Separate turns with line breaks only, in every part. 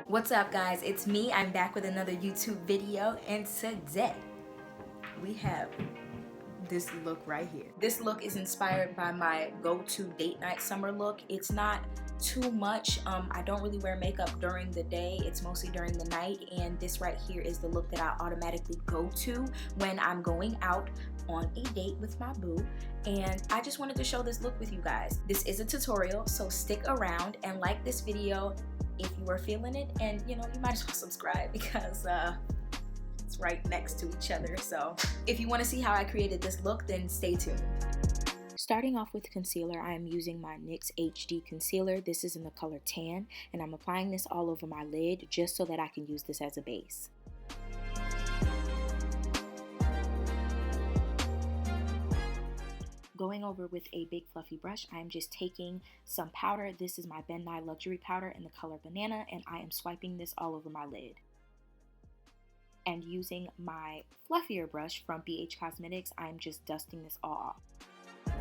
What's up, guys? It's me. I'm back with another YouTube video, and today we have this look right here. This look is inspired by my go-to date night summer look. It's not too much. I don't really wear makeup during the day. It's mostly during the night, and this right here is the look that I automatically go to when I'm going out on a date with my boo. And I just wanted to show this look with you guys. This is a tutorial, so stick around and like this video if you are feeling it, and you might as well subscribe because it's right next to each other. So if you want to see how I created this look, then stay tuned. Starting off with concealer, I am using my NYX HD concealer. This is in the color Tan, and I'm applying this all over my lid just so that I can use this as a base. Going over with a big fluffy brush, I am just taking some powder. This is my Ben Nye Luxury Powder in the color Banana, and I am swiping this all over my lid. And using my fluffier brush from BH Cosmetics, I'm just dusting this all off.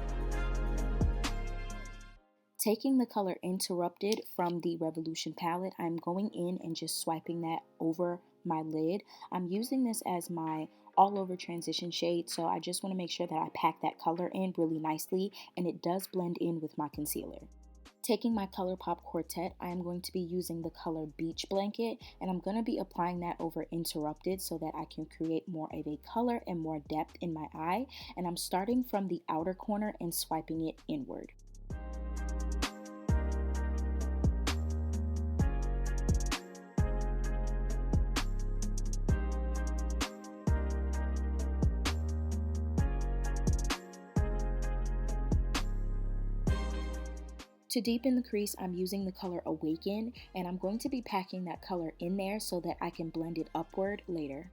Taking the color Interrupted from the Revolution palette, I'm going in and just swiping that over my lid. I'm using this as my all over transition shade, so I just want to make sure that I pack that color in really nicely, and it does blend in with my concealer. Taking my COlourpop Quartet, I am going to be using the color Beach Blanket, and I'm going to be applying that over Interrupted so that I can create more of a color and more depth in my eye. And I'm starting from the outer corner and swiping it inward. To deepen the crease, I'm using the color Awaken, and I'm going to be packing that color in there so that I can blend it upward later.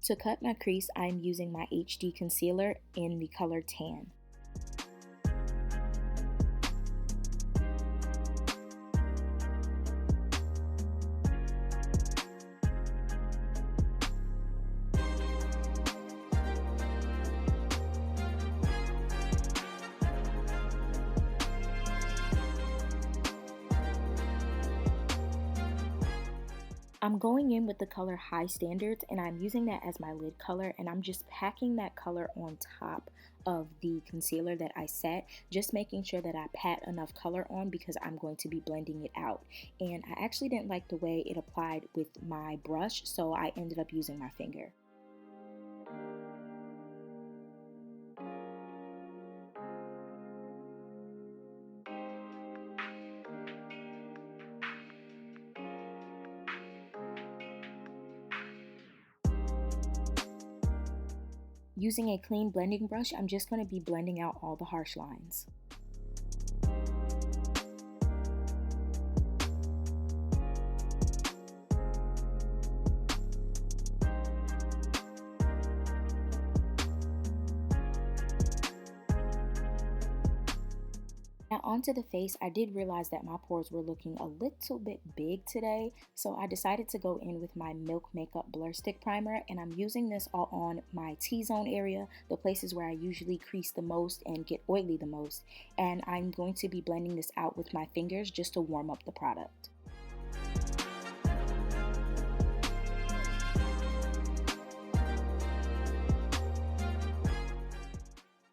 To cut my crease, I'm using my HD concealer in the color Tan. I'm going in with the color High Standards, and I'm using that as my lid color, and I'm just packing that color on top of the concealer that I set, just making sure that I pat enough color on because I'm going to be blending it out. And I actually didn't like the way it applied with my brush, so I ended up using my finger. Using a clean blending brush, I'm just going to be blending out all the harsh lines. Now onto the face, I did realize that my pores were looking a little bit big today, so I decided to go in with my Milk Makeup Blur Stick Primer, and I'm using this all on my T-zone area, the places where I usually crease the most and get oily the most, and I'm going to be blending this out with my fingers just to warm up the product.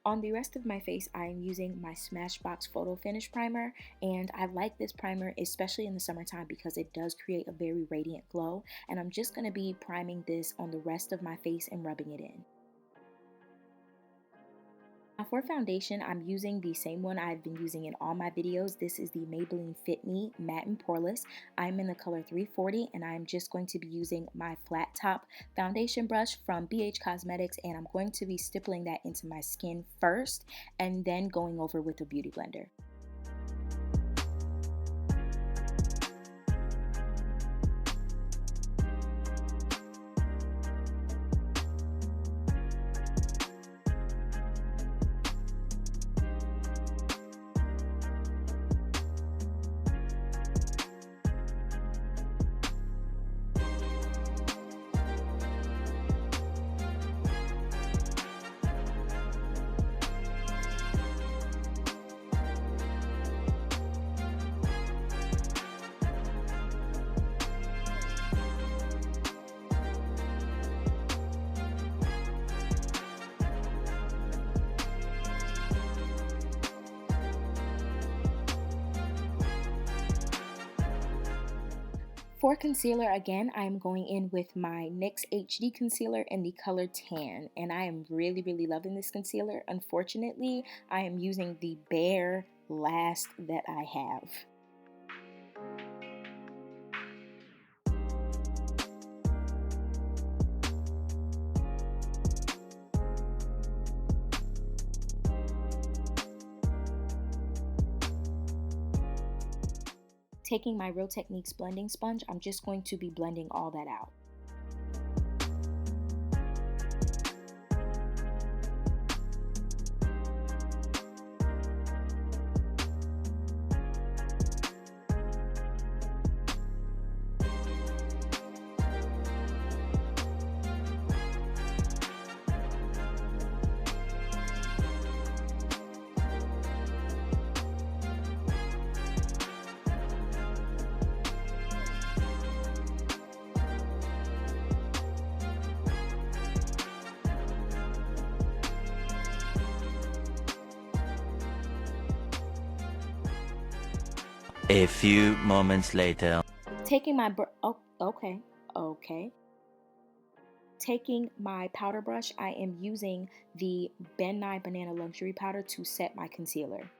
On the rest of my face, I am using my Smashbox PhotoFinish primer, and I like this primer especially in the summertime because it does create a very radiant glow, and I'm just going to be priming this on the rest of my face and rubbing it in. For foundation, I'm using the same one I've been using in all my videos. This is the Maybelline Fit Me Matte and Poreless. I'm in the color 340, and I'm just going to be using my flat top foundation brush from BH Cosmetics, and I'm going to be stippling that into my skin first and then going over with a beauty blender. For concealer, again, I'm going in with my NYX HD concealer in the color Tan, and I am really loving this concealer. Unfortunately, I am using the bare last that I have. Taking my Real Techniques blending sponge, I'm just going to be blending all that out.
A few moments later.
Taking my Taking my powder brush, I am using the Ben Nye Banana Luxury Powder to set my concealer.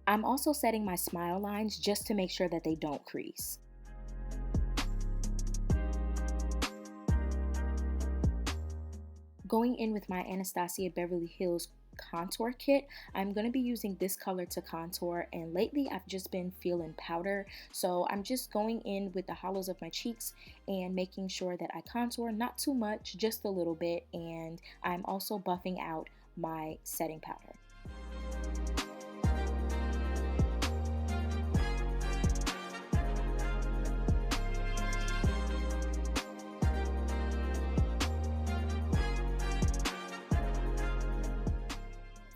I'm also setting my smile lines just to make sure that they don't crease. Going in with my Anastasia Beverly Hills contour kit, I'm going to be using this color to contour, and lately I've just been feeling powder, so I'm just going in with the hollows of my cheeks and making sure that I contour, not too much, just a little bit, and I'm also buffing out my setting powder.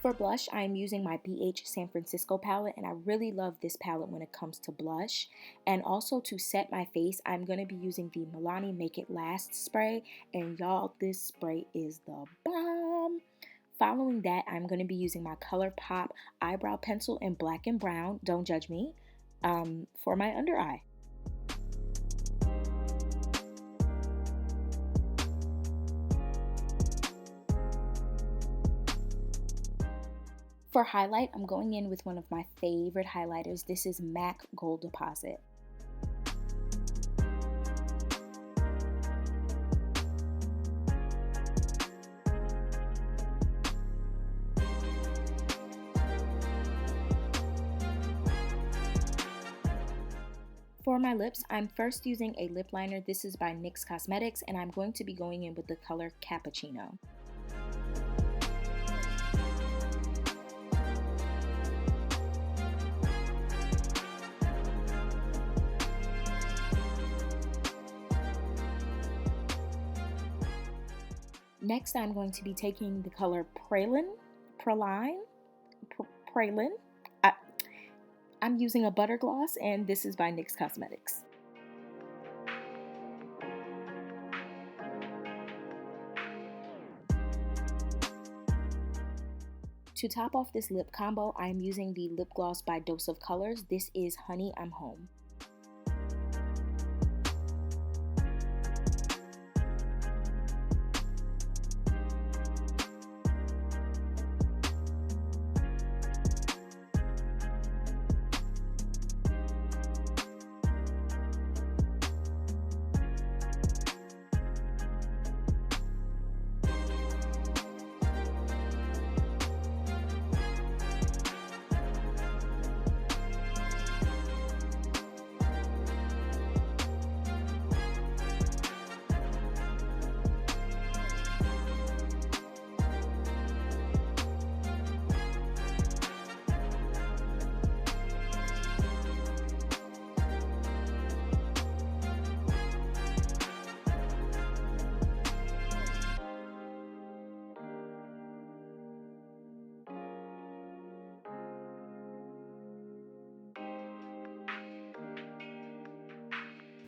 For blush, I am using my BH San Francisco palette, and I really love this palette when it comes to blush. And also to set my face, I'm going to be using the Milani Make It Last spray, and y'all, this spray is the bomb. Following that, I'm going to be using my COlourPop eyebrow pencil in black and brown, don't judge me, for my under eye. For highlight, I'm going in with one of my favorite highlighters. This is MAC Gold Deposit. For my lips, I'm first using a lip liner. This is by NYX Cosmetics, and I'm going to be going in with the color Cappuccino. Next, I'm going to be taking the color Praline. I'm using a butter gloss, and this is by NYX Cosmetics. To top off this lip combo, I am using the lip gloss by Dose of Colors. This is Honey, I'm Home.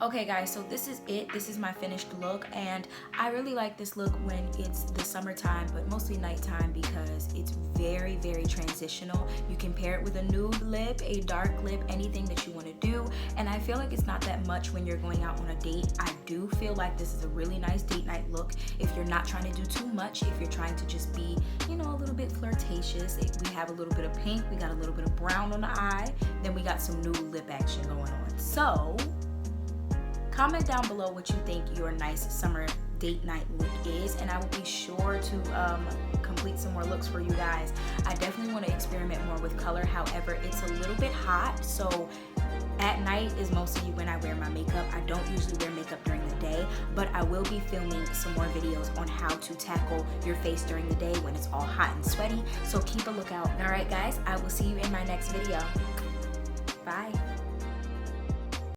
Okay guys, so this is it. This is my finished look, and I really like this look when it's the summertime, but mostly nighttime because it's very, very transitional. You can pair it with a nude lip, a dark lip, anything that you want to do, and I feel like it's not that much when you're going out on a date. I do feel like this is a really nice date night look if you're not trying to do too much, if you're trying to just be, you know, a little bit flirtatious. We have a little bit of pink, we got a little bit of brown on the eye, then we got some nude lip action going on. So comment down below what you think your nice summer date night look is, and I will be sure to complete some more looks for you guys. I definitely want to experiment more with color. However, it's a little bit hot, so at night is mostly when I wear my makeup. I don't usually wear makeup during the day, but I will be filming some more videos on how to tackle your face during the day when it's all hot and sweaty, so keep a lookout. Alright guys, I will see you in my next video. Bye.